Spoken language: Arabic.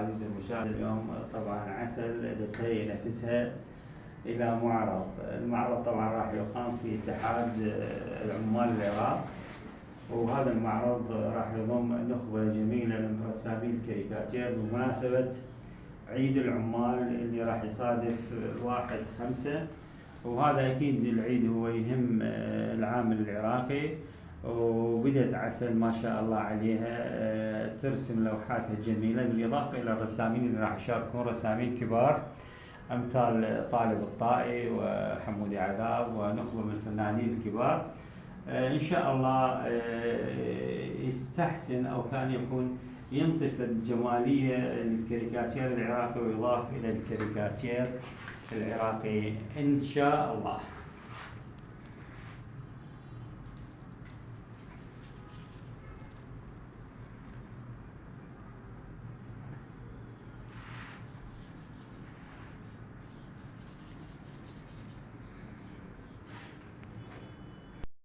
عزيزي المشاهد، اليوم طبعا عسل تهيئ نفسها إلى معرض. المعرض طبعا راح يقام في اتحاد العمال العراق، وهذا المعرض راح يضم نخبة جميلة من رسامين الكاريكاتير بمناسبة عيد العمال اللي راح يصادف 1/5، وهذا أكيد العيد هو يهم العامل العراقي. وبدت عسل ما شاء الله عليها ترسم لوحاتها الجميلة، بالإضافة إلى الرسامين اللي راح يشاركون رسامين كبار أمثال طالب الطائي وحمودي عذاب ونخبة من الفنانين الكبار. إن شاء الله يستحسن أو كان يكون ينطف الجمالية الكاريكاتير العراقي ويضاف إلى الكاريكاتير العراقي إن شاء الله.